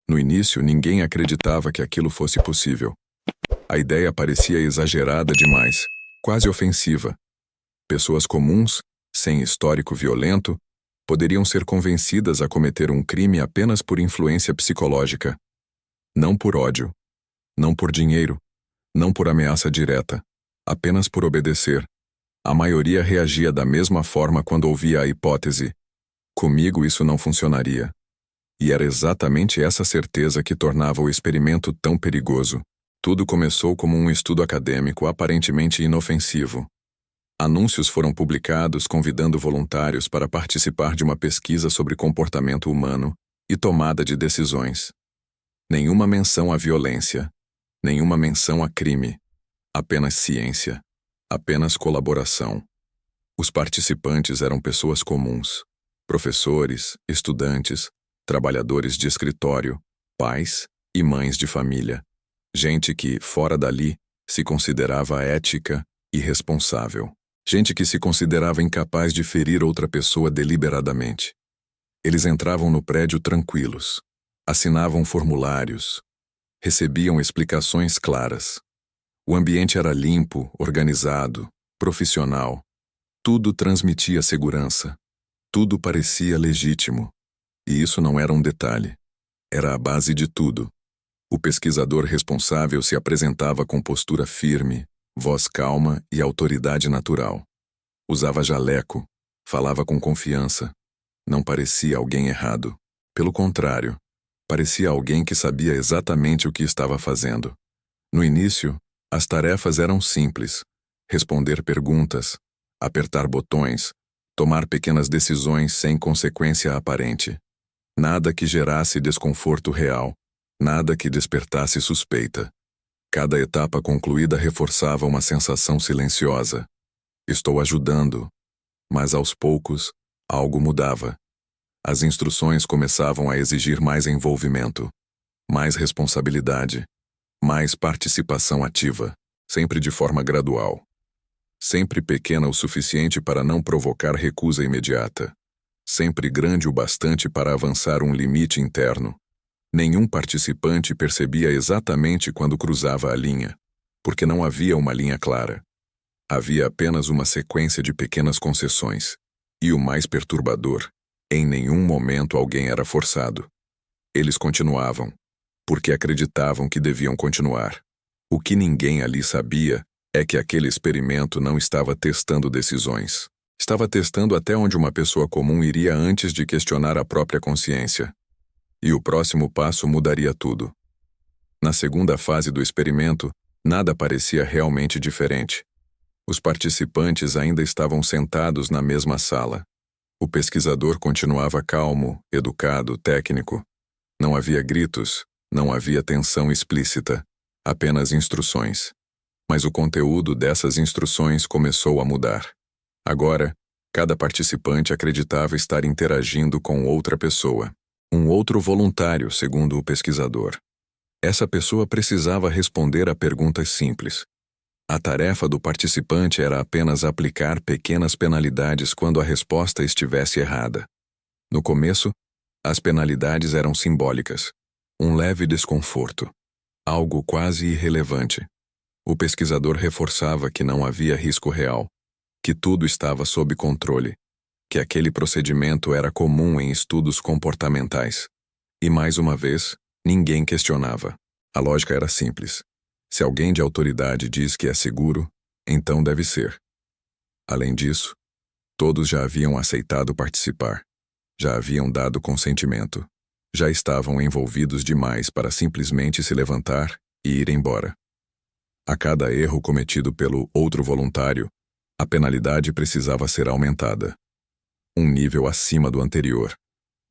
No início, ninguém acreditava que aquilo fosse possível. A ideia parecia exagerada demais, quase ofensiva. Pessoas comuns, sem histórico violento, poderiam ser convencidas a cometer um crime apenas por influência psicológica. Não por ódio, não por dinheiro, não por ameaça direta, apenas por obedecer. A maioria reagia da mesma forma quando ouvia a hipótese: comigo isso não funcionaria. E era exatamente essa certeza que tornava o experimento tão perigoso. Tudo começou como um estudo acadêmico aparentemente inofensivo. Anúncios foram publicados convidando voluntários para participar de uma pesquisa sobre comportamento humano e tomada de decisões. Nenhuma menção à violência, nenhuma menção a crime, apenas ciência, apenas colaboração. Os participantes eram pessoas comuns, professores, estudantes, trabalhadores de escritório, pais e mães de família. Gente que, fora dali, se considerava ética e responsável. Gente que se considerava incapaz de ferir outra pessoa deliberadamente. Eles entravam no prédio tranquilos, assinavam formulários, recebiam explicações claras. O ambiente era limpo, organizado, profissional. Tudo transmitia segurança. Tudo parecia legítimo. E isso não era um detalhe. Era a base de tudo. O pesquisador responsável se apresentava com postura firme, voz calma e autoridade natural. Usava jaleco, falava com confiança. Não parecia alguém errado. Pelo contrário, parecia alguém que sabia exatamente o que estava fazendo. No início, as tarefas eram simples: responder perguntas, apertar botões, tomar pequenas decisões sem consequência aparente. Nada que gerasse desconforto real, nada que despertasse suspeita. Cada etapa concluída reforçava uma sensação silenciosa. Estou ajudando. Mas aos poucos, algo mudava. As instruções começavam a exigir mais envolvimento, mais responsabilidade, mais participação ativa, sempre de forma gradual. Sempre pequena o suficiente para não provocar recusa imediata. Sempre grande o bastante para avançar um limite interno. Nenhum participante percebia exatamente quando cruzava a linha, porque não havia uma linha clara. Havia apenas uma sequência de pequenas concessões. E o mais perturbador, em nenhum momento alguém era forçado. Eles continuavam, porque acreditavam que deviam continuar. O que ninguém ali sabia é que aquele experimento não estava testando decisões. Estava testando até onde uma pessoa comum iria antes de questionar a própria consciência. E o próximo passo mudaria tudo. Na segunda fase do experimento, nada parecia realmente diferente. Os participantes ainda estavam sentados na mesma sala. O pesquisador continuava calmo, educado, técnico. Não havia gritos, não havia tensão explícita, apenas instruções. Mas o conteúdo dessas instruções começou a mudar. Agora, cada participante acreditava estar interagindo com outra pessoa. Um outro voluntário, segundo o pesquisador. Essa pessoa precisava responder a perguntas simples. A tarefa do participante era apenas aplicar pequenas penalidades quando a resposta estivesse errada. No começo, as penalidades eram simbólicas. Um leve desconforto. Algo quase irrelevante. O pesquisador reforçava que não havia risco real, que tudo estava sob controle, que aquele procedimento era comum em estudos comportamentais. E mais uma vez, ninguém questionava. A lógica era simples. Se alguém de autoridade diz que é seguro, então deve ser. Além disso, todos já haviam aceitado participar. Já haviam dado consentimento. Já estavam envolvidos demais para simplesmente se levantar e ir embora. A cada erro cometido pelo outro voluntário, a penalidade precisava ser aumentada. Um nível acima do anterior.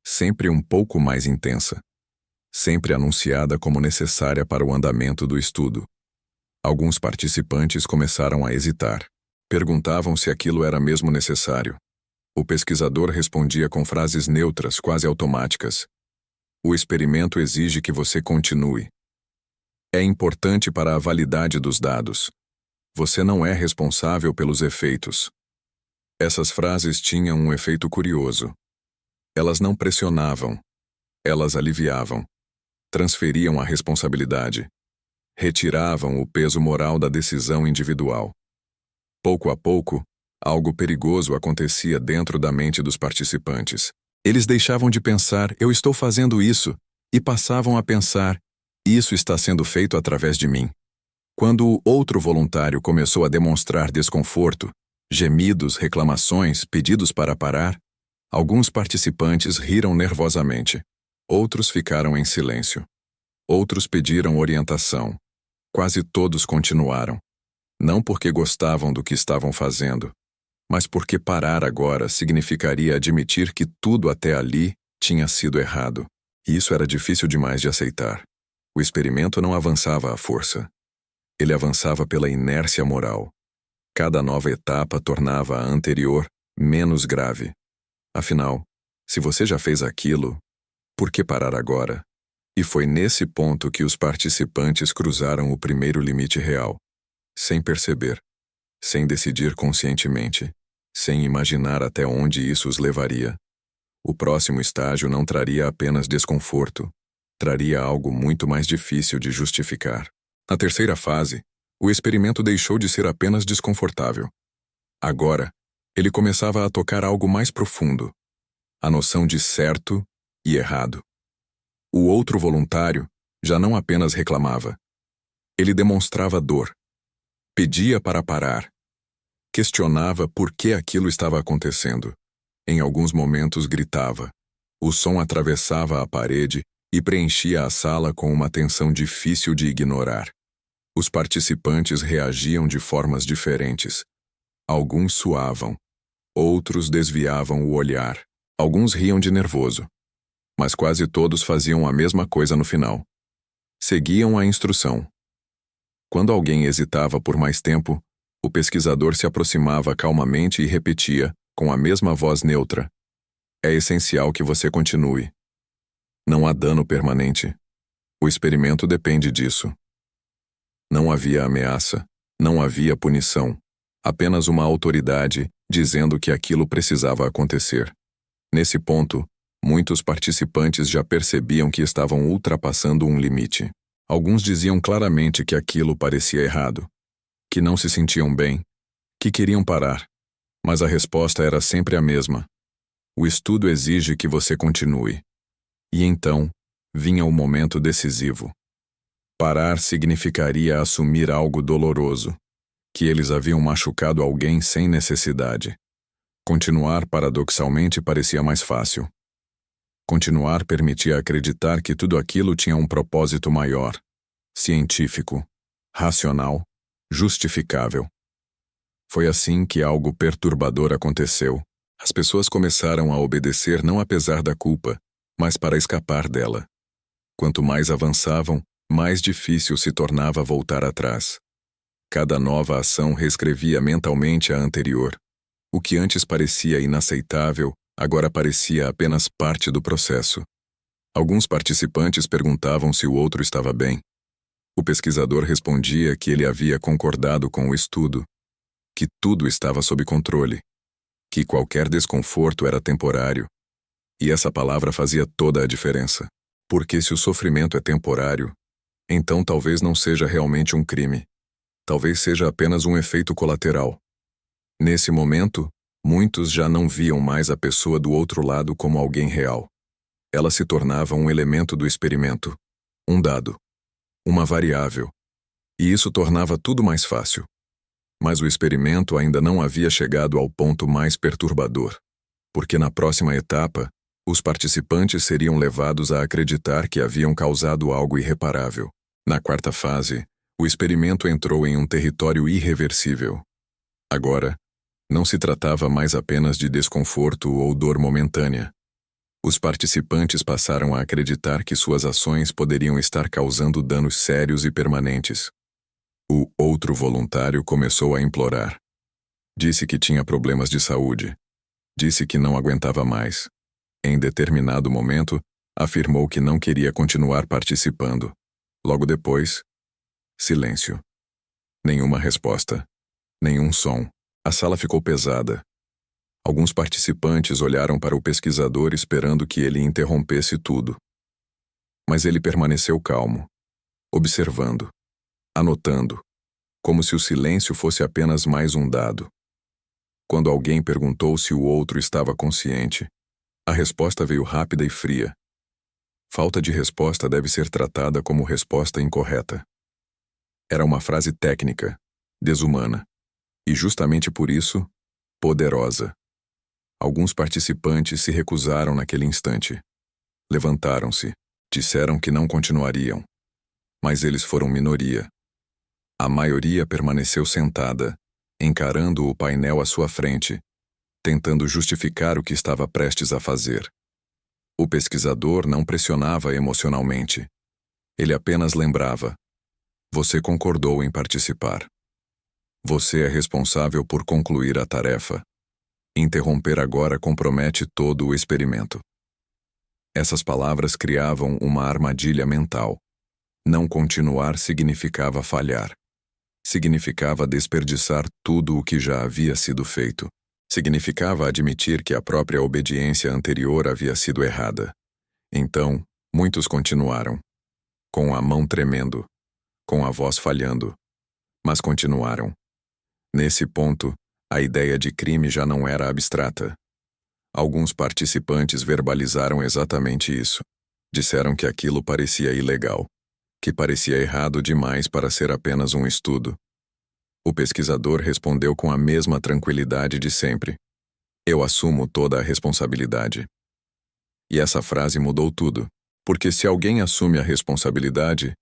Sempre um pouco mais intensa. Sempre anunciada como necessária para o andamento do estudo. Alguns participantes começaram a hesitar. Perguntavam se aquilo era mesmo necessário. O pesquisador respondia com frases neutras, quase automáticas. O experimento exige que você continue. É importante para a validade dos dados. Você não é responsável pelos efeitos. Essas frases tinham um efeito curioso. Elas não pressionavam. Elas aliviavam. transferiam a responsabilidade, retiravam o peso moral da decisão individual. Pouco a pouco, algo perigoso acontecia dentro da mente dos participantes. Eles deixavam de pensar, eu estou fazendo isso, e passavam a pensar, isso está sendo feito através de mim. Quando o outro voluntário começou a demonstrar desconforto, gemidos, reclamações, pedidos para parar, alguns participantes riram nervosamente. Outros ficaram em silêncio. Outros pediram orientação. Quase todos continuaram. Não porque gostavam do que estavam fazendo, mas porque parar agora significaria admitir que tudo até ali tinha sido errado. E isso era difícil demais de aceitar. O experimento não avançava à força. Ele avançava pela inércia moral. Cada nova etapa tornava a anterior menos grave. Afinal, se você já fez aquilo, por que parar agora? E foi nesse ponto que os participantes cruzaram o primeiro limite real, sem perceber, sem decidir conscientemente, sem imaginar até onde isso os levaria. O próximo estágio não traria apenas desconforto, traria algo muito mais difícil de justificar. Na terceira fase, o experimento deixou de ser apenas desconfortável. Agora, ele começava a tocar algo mais profundo, a noção de certo e errado. O outro voluntário já não apenas reclamava. Ele demonstrava dor, pedia para parar, questionava por que aquilo estava acontecendo. Em alguns momentos gritava. O som atravessava a parede e preenchia a sala com uma tensão difícil de ignorar. Os participantes reagiam de formas diferentes. Alguns suavam, outros desviavam o olhar, alguns riam de nervoso. Mas quase todos faziam a mesma coisa no final. Seguiam a instrução. Quando alguém hesitava por mais tempo, o pesquisador se aproximava calmamente e repetia, com a mesma voz neutra: é essencial que você continue. Não há dano permanente. O experimento depende disso. Não havia ameaça, não havia punição. Apenas uma autoridade dizendo que aquilo precisava acontecer. Nesse ponto, muitos participantes já percebiam que estavam ultrapassando um limite. Alguns diziam claramente que aquilo parecia errado, que não se sentiam bem, que queriam parar. Mas a resposta era sempre a mesma. O estudo exige que você continue. E então, vinha o momento decisivo. Parar significaria assumir algo doloroso, que eles haviam machucado alguém sem necessidade. Continuar, paradoxalmente, parecia mais fácil. Continuar permitia acreditar que tudo aquilo tinha um propósito maior, científico, racional, justificável. Foi assim que algo perturbador aconteceu. As pessoas começaram a obedecer não apesar da culpa, mas para escapar dela. Quanto mais avançavam, mais difícil se tornava voltar atrás. Cada nova ação reescrevia mentalmente a anterior. O que antes parecia inaceitável, agora parecia apenas parte do processo. Alguns participantes perguntavam se o outro estava bem. O pesquisador respondia que ele havia concordado com o estudo, que tudo estava sob controle, que qualquer desconforto era temporário. E essa palavra fazia toda a diferença. Porque se o sofrimento é temporário, então talvez não seja realmente um crime. Talvez seja apenas um efeito colateral. Nesse momento, muitos já não viam mais a pessoa do outro lado como alguém real. Ela se tornava um elemento do experimento, um dado, uma variável. E isso tornava tudo mais fácil. Mas o experimento ainda não havia chegado ao ponto mais perturbador, porque na próxima etapa, os participantes seriam levados a acreditar que haviam causado algo irreparável. Na quarta fase, o experimento entrou em um território irreversível. Agora, não se tratava mais apenas de desconforto ou dor momentânea. Os participantes passaram a acreditar que suas ações poderiam estar causando danos sérios e permanentes. O outro voluntário começou a implorar. Disse que tinha problemas de saúde. Disse que não aguentava mais. Em determinado momento, afirmou que não queria continuar participando. Logo depois, silêncio. Nenhuma resposta. Nenhum som. A sala ficou pesada. Alguns participantes olharam para o pesquisador esperando que ele interrompesse tudo. Mas ele permaneceu calmo, observando, anotando, como se o silêncio fosse apenas mais um dado. Quando alguém perguntou se o outro estava consciente, a resposta veio rápida e fria. Falta de resposta deve ser tratada como resposta incorreta. Era uma frase técnica, desumana, e justamente por isso, poderosa. Alguns participantes se recusaram naquele instante. Levantaram-se, disseram que não continuariam. Mas eles foram minoria. A maioria permaneceu sentada, encarando o painel à sua frente, tentando justificar o que estava prestes a fazer. O pesquisador não pressionava emocionalmente. Ele apenas lembrava: você concordou em participar. Você é responsável por concluir a tarefa. Interromper agora compromete todo o experimento. Essas palavras criavam uma armadilha mental. Não continuar significava falhar. Significava desperdiçar tudo o que já havia sido feito. Significava admitir que a própria obediência anterior havia sido errada. Então, muitos continuaram, com a mão tremendo, com a voz falhando, mas continuaram. Nesse ponto, a ideia de crime já não era abstrata. Alguns participantes verbalizaram exatamente isso. Disseram que aquilo parecia ilegal, que parecia errado demais para ser apenas um estudo. O pesquisador respondeu com a mesma tranquilidade de sempre: eu assumo toda a responsabilidade. E essa frase mudou tudo, porque se alguém assume a responsabilidade,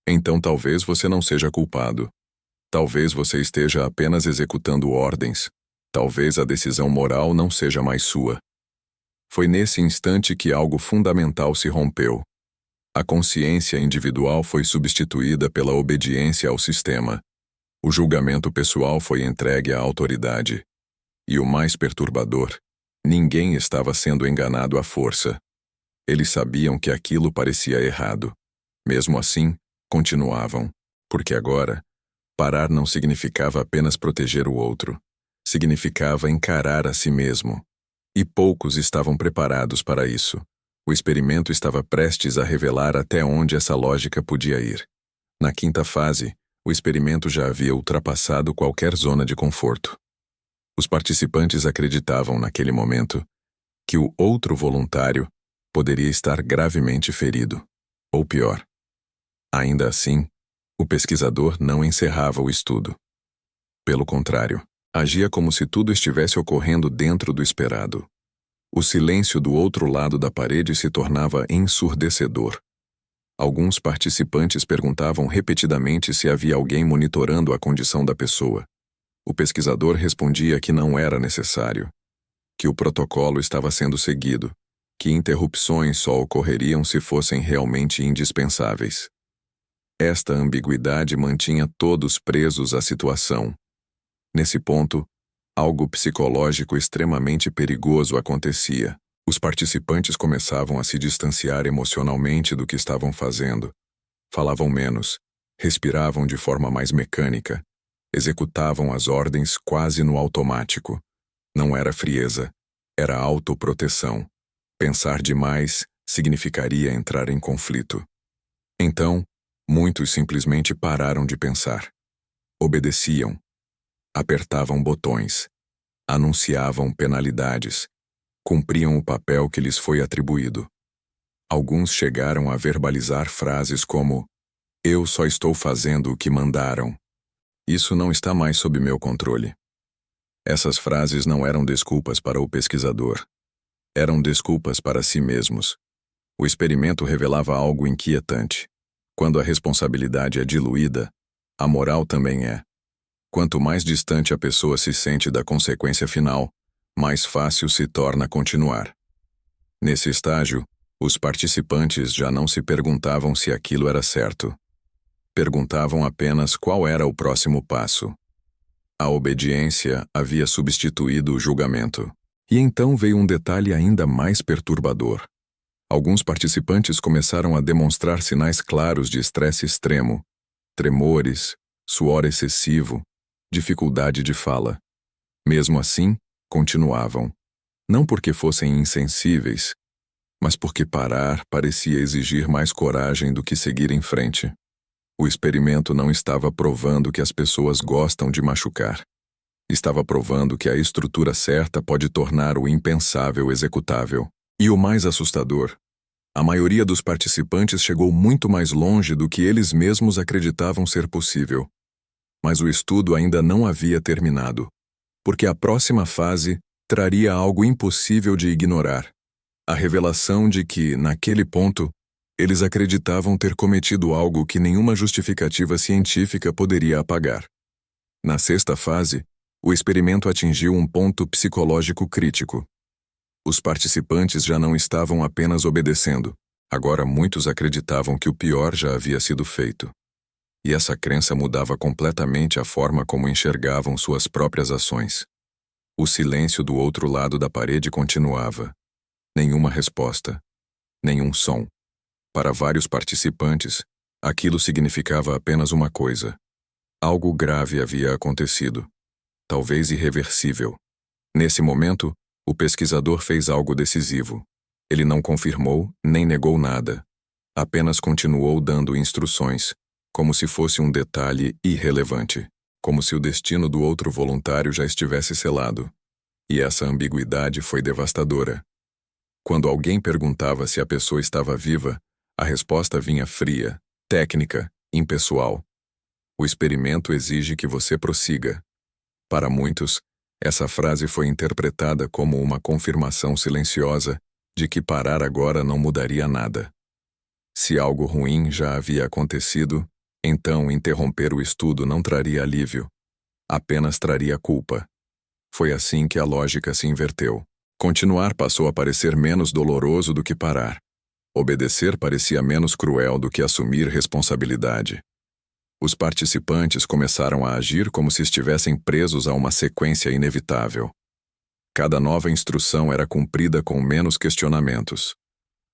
então talvez você não seja culpado. Talvez você esteja apenas executando ordens. Talvez a decisão moral não seja mais sua. Foi nesse instante que algo fundamental se rompeu. A consciência individual foi substituída pela obediência ao sistema. O julgamento pessoal foi entregue à autoridade. E o mais perturbador, ninguém estava sendo enganado à força. Eles sabiam que aquilo parecia errado. Mesmo assim, continuavam, porque agora, parar não significava apenas proteger o outro. Significava encarar a si mesmo. E poucos estavam preparados para isso. O experimento estava prestes a revelar até onde essa lógica podia ir. Na quinta fase, o experimento já havia ultrapassado qualquer zona de conforto. Os participantes acreditavam naquele momento que o outro voluntário poderia estar gravemente ferido, ou pior. Ainda assim, o pesquisador não encerrava o estudo. Pelo contrário, agia como se tudo estivesse ocorrendo dentro do esperado. O silêncio do outro lado da parede se tornava ensurdecedor. Alguns participantes perguntavam repetidamente se havia alguém monitorando a condição da pessoa. O pesquisador respondia que não era necessário, que o protocolo estava sendo seguido, que interrupções só ocorreriam se fossem realmente indispensáveis. Esta ambiguidade mantinha todos presos à situação. Nesse ponto, algo psicológico extremamente perigoso acontecia. Os participantes começavam a se distanciar emocionalmente do que estavam fazendo. Falavam menos, respiravam de forma mais mecânica, executavam as ordens quase no automático. Não era frieza, era autoproteção. Pensar demais significaria entrar em conflito. Então, muitos simplesmente pararam de pensar. Obedeciam. Apertavam botões. Anunciavam penalidades. Cumpriam o papel que lhes foi atribuído. Alguns chegaram a verbalizar frases como: eu só estou fazendo o que mandaram. Isso não está mais sob meu controle. Essas frases não eram desculpas para o pesquisador. Eram desculpas para si mesmos. O experimento revelava algo inquietante. Quando a responsabilidade é diluída, a moral também é. Quanto mais distante a pessoa se sente da consequência final, mais fácil se torna continuar. Nesse estágio, os participantes já não se perguntavam se aquilo era certo. Perguntavam apenas qual era o próximo passo. A obediência havia substituído o julgamento. E então veio um detalhe ainda mais perturbador. Alguns participantes começaram a demonstrar sinais claros de estresse extremo, tremores, suor excessivo, dificuldade de fala. Mesmo assim, continuavam. Não porque fossem insensíveis, mas porque parar parecia exigir mais coragem do que seguir em frente. O experimento não estava provando que as pessoas gostam de machucar. Estava provando que a estrutura certa pode tornar o impensável executável. E o mais assustador, a maioria dos participantes chegou muito mais longe do que eles mesmos acreditavam ser possível. Mas o estudo ainda não havia terminado, porque a próxima fase traria algo impossível de ignorar: a revelação de que, naquele ponto, eles acreditavam ter cometido algo que nenhuma justificativa científica poderia apagar. Na sexta fase, o experimento atingiu um ponto psicológico crítico. Os participantes já não estavam apenas obedecendo. Agora muitos acreditavam que o pior já havia sido feito. E essa crença mudava completamente a forma como enxergavam suas próprias ações. O silêncio do outro lado da parede continuava. Nenhuma resposta. Nenhum som. Para vários participantes, aquilo significava apenas uma coisa: algo grave havia acontecido. Talvez irreversível. Nesse momento, o pesquisador fez algo decisivo. Ele não confirmou, nem negou nada. Apenas continuou dando instruções, como se fosse um detalhe irrelevante, como se o destino do outro voluntário já estivesse selado. E essa ambiguidade foi devastadora. Quando alguém perguntava se a pessoa estava viva, a resposta vinha fria, técnica, impessoal. O experimento exige que você prossiga. Para muitos, essa frase foi interpretada como uma confirmação silenciosa de que parar agora não mudaria nada. Se algo ruim já havia acontecido, então interromper o estudo não traria alívio, apenas traria culpa. Foi assim que a lógica se inverteu. Continuar passou a parecer menos doloroso do que parar. Obedecer parecia menos cruel do que assumir responsabilidade. Os participantes começaram a agir como se estivessem presos a uma sequência inevitável. Cada nova instrução era cumprida com menos questionamentos.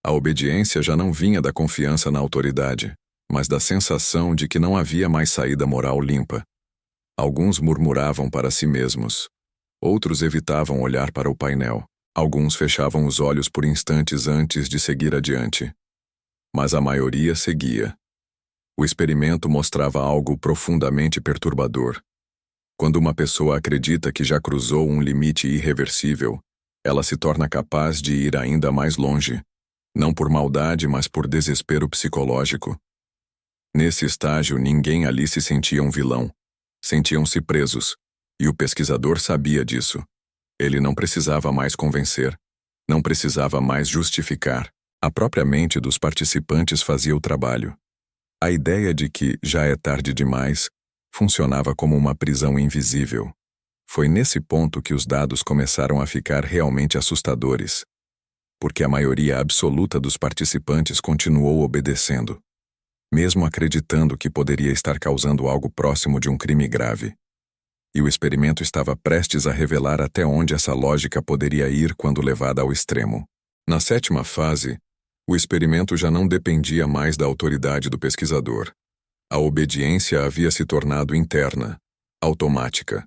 A obediência já não vinha da confiança na autoridade, mas da sensação de que não havia mais saída moral limpa. Alguns murmuravam para si mesmos. Outros evitavam olhar para o painel. Alguns fechavam os olhos por instantes antes de seguir adiante. Mas a maioria seguia. O experimento mostrava algo profundamente perturbador. Quando uma pessoa acredita que já cruzou um limite irreversível, ela se torna capaz de ir ainda mais longe, não por maldade, mas por desespero psicológico. Nesse estágio, ninguém ali se sentia um vilão. Sentiam-se presos, e o pesquisador sabia disso. Ele não precisava mais convencer, não precisava mais justificar. A própria mente dos participantes fazia o trabalho. A ideia de que já é tarde demais funcionava como uma prisão invisível. Foi nesse ponto que os dados começaram a ficar realmente assustadores, porque a maioria absoluta dos participantes continuou obedecendo, mesmo acreditando que poderia estar causando algo próximo de um crime grave. E o experimento estava prestes a revelar até onde essa lógica poderia ir quando levada ao extremo. Na sétima fase, o experimento já não dependia mais da autoridade do pesquisador. A obediência havia se tornado interna, automática.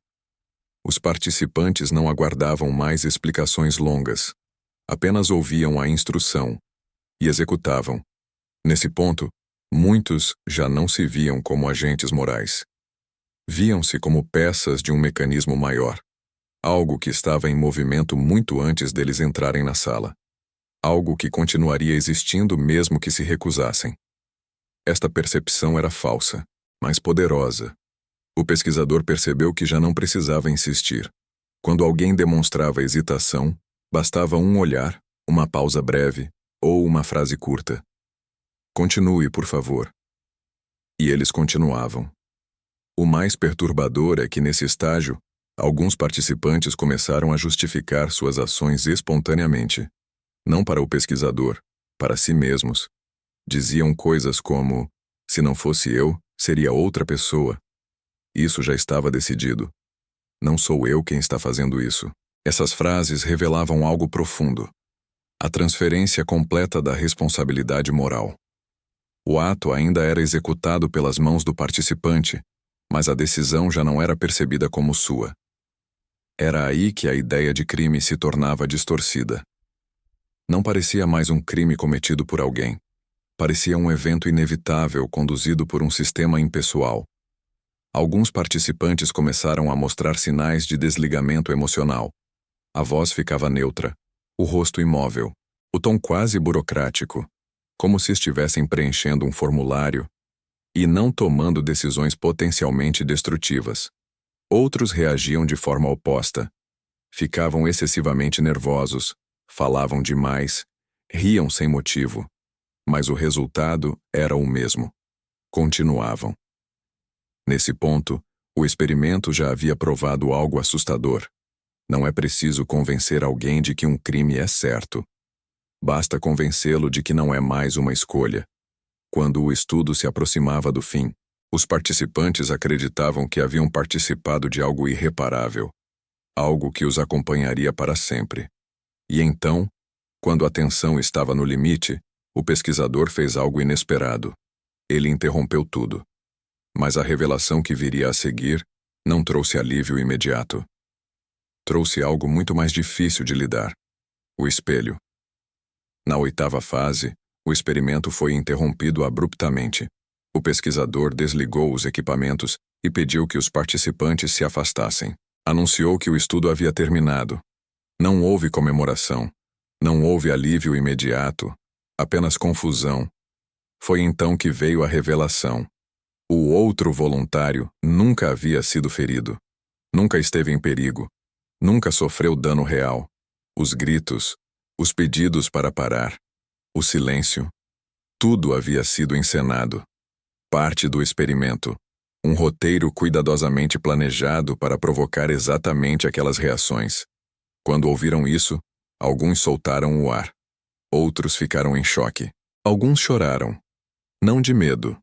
Os participantes não aguardavam mais explicações longas. Apenas ouviam a instrução e executavam. Nesse ponto, muitos já não se viam como agentes morais. Viam-se como peças de um mecanismo maior, algo que estava em movimento muito antes deles entrarem na sala. Algo que continuaria existindo mesmo que se recusassem. Esta percepção era falsa, mas poderosa. O pesquisador percebeu que já não precisava insistir. Quando alguém demonstrava hesitação, bastava um olhar, uma pausa breve ou uma frase curta. Continue, por favor. E eles continuavam. O mais perturbador é que, nesse estágio, alguns participantes começaram a justificar suas ações espontaneamente. Não para o pesquisador, para si mesmos. Diziam coisas como: se não fosse eu, seria outra pessoa. Isso já estava decidido. Não sou eu quem está fazendo isso. Essas frases revelavam algo profundo. A transferência completa da responsabilidade moral. O ato ainda era executado pelas mãos do participante, mas a decisão já não era percebida como sua. Era aí que a ideia de crime se tornava distorcida. Não parecia mais um crime cometido por alguém. Parecia um evento inevitável conduzido por um sistema impessoal. Alguns participantes começaram a mostrar sinais de desligamento emocional. A voz ficava neutra, o rosto imóvel, o tom quase burocrático, como se estivessem preenchendo um formulário e não tomando decisões potencialmente destrutivas. Outros reagiam de forma oposta. Ficavam excessivamente nervosos, falavam demais, riam sem motivo. Mas o resultado era o mesmo. Continuavam. Nesse ponto, o experimento já havia provado algo assustador. Não é preciso convencer alguém de que um crime é certo. Basta convencê-lo de que não é mais uma escolha. Quando o estudo se aproximava do fim, os participantes acreditavam que haviam participado de algo irreparável, algo que os acompanharia para sempre. E então, quando a tensão estava no limite, o pesquisador fez algo inesperado. Ele interrompeu tudo. Mas a revelação que viria a seguir não trouxe alívio imediato. Trouxe algo muito mais difícil de lidar: o espelho. Na 8ª fase, o experimento foi interrompido abruptamente. O pesquisador desligou os equipamentos e pediu que os participantes se afastassem. Anunciou que o estudo havia terminado. Não houve comemoração. Não houve alívio imediato. Apenas confusão. Foi então que veio a revelação. O outro voluntário nunca havia sido ferido. Nunca esteve em perigo. Nunca sofreu dano real. Os gritos, os pedidos para parar, o silêncio, tudo havia sido encenado. Parte do experimento. Um roteiro cuidadosamente planejado para provocar exatamente aquelas reações. Quando ouviram isso, alguns soltaram o ar. Outros ficaram em choque. Alguns choraram. Não de medo,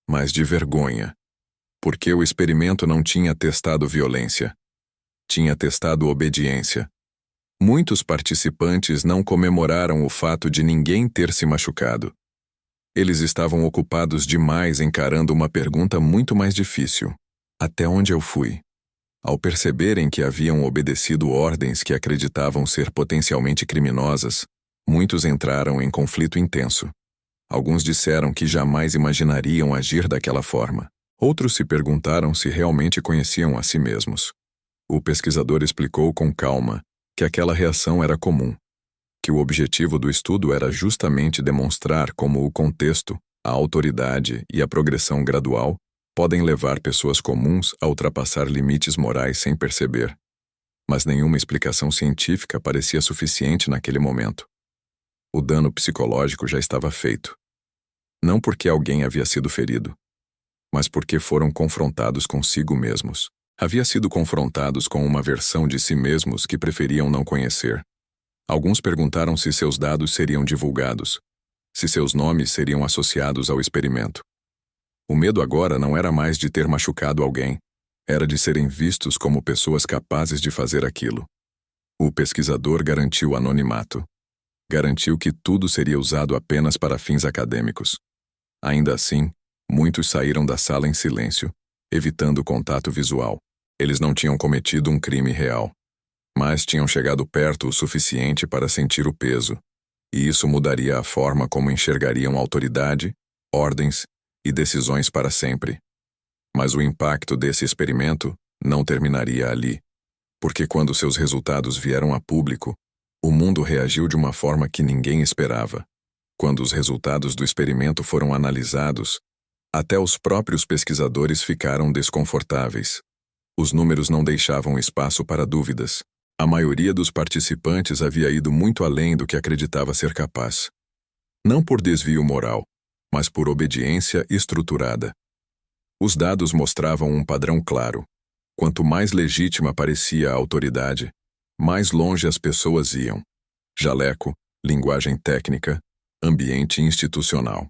mas de vergonha. Porque o experimento não tinha testado violência. Tinha testado obediência. Muitos participantes não comemoraram o fato de ninguém ter se machucado. Eles estavam ocupados demais encarando uma pergunta muito mais difícil: até onde eu fui? Ao perceberem que haviam obedecido ordens que acreditavam ser potencialmente criminosas, muitos entraram em conflito intenso. Alguns disseram que jamais imaginariam agir daquela forma. Outros se perguntaram se realmente conheciam a si mesmos. O pesquisador explicou com calma que aquela reação era comum, que o objetivo do estudo era justamente demonstrar como o contexto, a autoridade e a progressão gradual podem levar pessoas comuns a ultrapassar limites morais sem perceber. Mas nenhuma explicação científica parecia suficiente naquele momento. O dano psicológico já estava feito. Não porque alguém havia sido ferido, mas porque foram confrontados consigo mesmos. Havia sido confrontados com uma versão de si mesmos que preferiam não conhecer. Alguns perguntaram se seus dados seriam divulgados, se seus nomes seriam associados ao experimento. O medo agora não era mais de ter machucado alguém, era de serem vistos como pessoas capazes de fazer aquilo. O pesquisador garantiu anonimato. Garantiu que tudo seria usado apenas para fins acadêmicos. Ainda assim, muitos saíram da sala em silêncio, evitando contato visual. Eles não tinham cometido um crime real, mas tinham chegado perto o suficiente para sentir o peso, e isso mudaria a forma como enxergariam autoridade, ordens e decisões para sempre. Mas o impacto desse experimento não terminaria ali, porque quando seus resultados vieram a público, o mundo reagiu de uma forma que ninguém esperava. Quando os resultados do experimento foram analisados, até os próprios pesquisadores ficaram desconfortáveis. Os números não deixavam espaço para dúvidas. A maioria dos participantes havia ido muito além do que acreditava ser capaz. Não por desvio moral, mas por obediência estruturada. Os dados mostravam um padrão claro. Quanto mais legítima parecia a autoridade, mais longe as pessoas iam. Jaleco, linguagem técnica, ambiente institucional.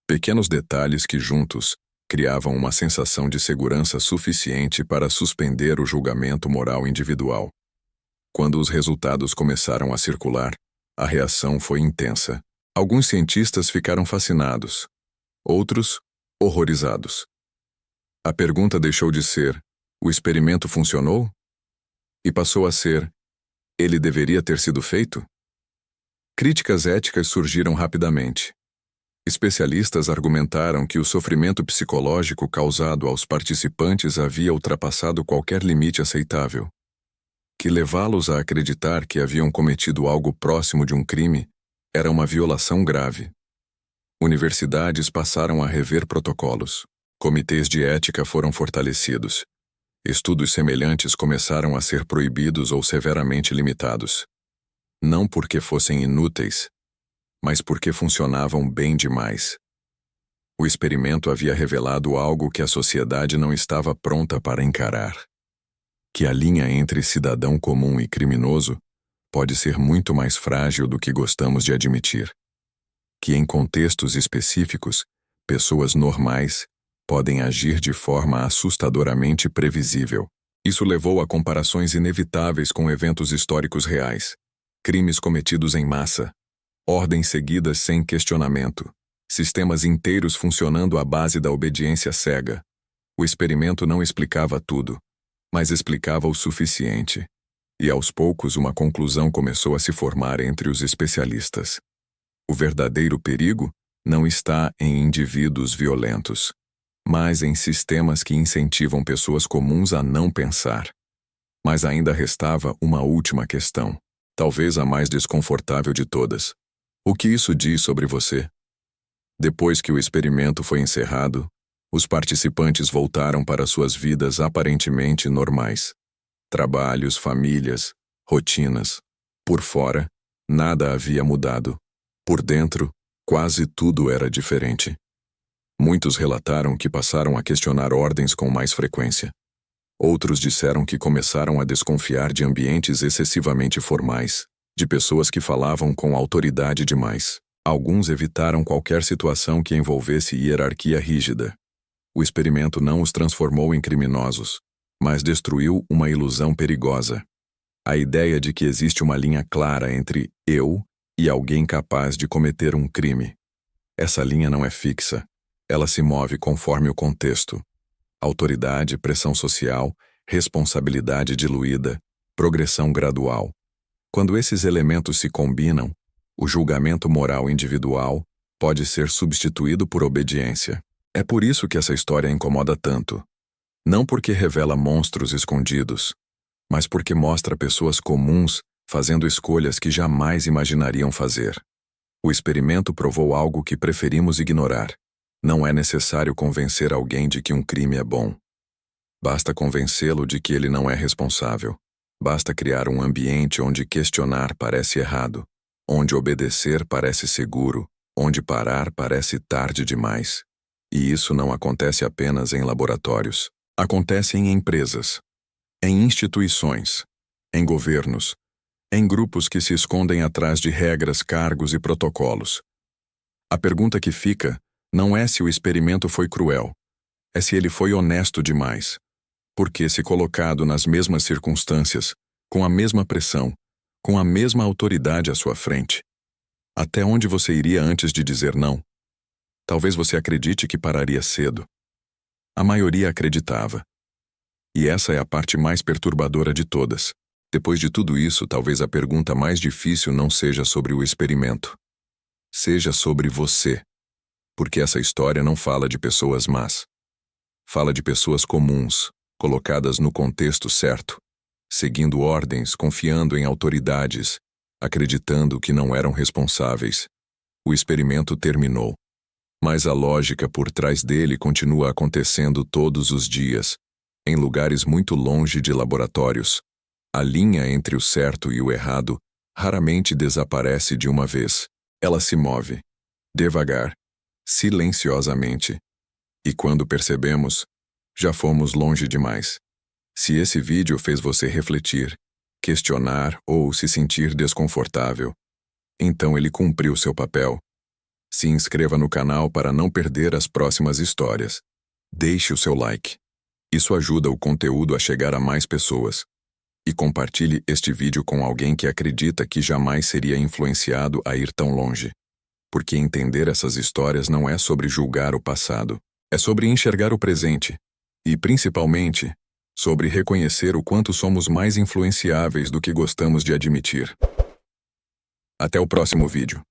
Pequenos detalhes que juntos criavam uma sensação de segurança suficiente para suspender o julgamento moral individual. Quando os resultados começaram a circular, a reação foi intensa. Alguns cientistas ficaram fascinados, outros, horrorizados. A pergunta deixou de ser: o experimento funcionou? E passou a ser: ele deveria ter sido feito? Críticas éticas surgiram rapidamente. Especialistas argumentaram que o sofrimento psicológico causado aos participantes havia ultrapassado qualquer limite aceitável, que levá-los a acreditar que haviam cometido algo próximo de um crime era uma violação grave. Universidades passaram a rever protocolos. Comitês de ética foram fortalecidos. Estudos semelhantes começaram a ser proibidos ou severamente limitados. Não porque fossem inúteis, mas porque funcionavam bem demais. O experimento havia revelado algo que a sociedade não estava pronta para encarar: que a linha entre cidadão comum e criminoso pode ser muito mais frágil do que gostamos de admitir. Que em contextos específicos, pessoas normais podem agir de forma assustadoramente previsível. Isso levou a comparações inevitáveis com eventos históricos reais. Crimes cometidos em massa, ordens seguidas sem questionamento, sistemas inteiros funcionando à base da obediência cega. O experimento não explicava tudo, mas explicava o suficiente. E aos poucos uma conclusão começou a se formar entre os especialistas. O verdadeiro perigo não está em indivíduos violentos, mas em sistemas que incentivam pessoas comuns a não pensar. Mas ainda restava uma última questão, talvez a mais desconfortável de todas. O que isso diz sobre você? Depois que o experimento foi encerrado, os participantes voltaram para suas vidas aparentemente normais. Trabalhos, famílias, rotinas. Por fora, nada havia mudado. Por dentro, quase tudo era diferente. Muitos relataram que passaram a questionar ordens com mais frequência. Outros disseram que começaram a desconfiar de ambientes excessivamente formais, de pessoas que falavam com autoridade demais. Alguns evitaram qualquer situação que envolvesse hierarquia rígida. O experimento não os transformou em criminosos, mas destruiu uma ilusão perigosa. A ideia de que existe uma linha clara entre eu e alguém capaz de cometer um crime. Essa linha não é fixa. Ela se move conforme o contexto. Autoridade, pressão social, responsabilidade diluída, progressão gradual. Quando esses elementos se combinam, o julgamento moral individual pode ser substituído por obediência. É por isso que essa história incomoda tanto. Não porque revela monstros escondidos, mas porque mostra pessoas comuns fazendo escolhas que jamais imaginariam fazer. O experimento provou algo que preferimos ignorar. Não é necessário convencer alguém de que um crime é bom. Basta convencê-lo de que ele não é responsável. Basta criar um ambiente onde questionar parece errado, onde obedecer parece seguro, onde parar parece tarde demais. E isso não acontece apenas em laboratórios. Acontece em empresas, em instituições, em governos, em grupos que se escondem atrás de regras, cargos e protocolos. A pergunta que fica não é se o experimento foi cruel, é se ele foi honesto demais. Porque se colocado nas mesmas circunstâncias, com a mesma pressão, com a mesma autoridade à sua frente, até onde você iria antes de dizer não? Talvez você acredite que pararia cedo. A maioria acreditava. E essa é a parte mais perturbadora de todas. Depois de tudo isso, talvez a pergunta mais difícil não seja sobre o experimento. Seja sobre você. Porque essa história não fala de pessoas más. Fala de pessoas comuns, colocadas no contexto certo, seguindo ordens, confiando em autoridades, acreditando que não eram responsáveis. O experimento terminou. Mas a lógica por trás dele continua acontecendo todos os dias, em lugares muito longe de laboratórios. A linha entre o certo e o errado raramente desaparece de uma vez. Ela se move, devagar, silenciosamente. E quando percebemos, já fomos longe demais. Se esse vídeo fez você refletir, questionar ou se sentir desconfortável, então ele cumpriu seu papel. Se inscreva no canal para não perder as próximas histórias. Deixe o seu like. Isso ajuda o conteúdo a chegar a mais pessoas. E compartilhe este vídeo com alguém que acredita que jamais seria influenciado a ir tão longe. Porque entender essas histórias não é sobre julgar o passado. É sobre enxergar o presente. E, principalmente, sobre reconhecer o quanto somos mais influenciáveis do que gostamos de admitir. Até o próximo vídeo.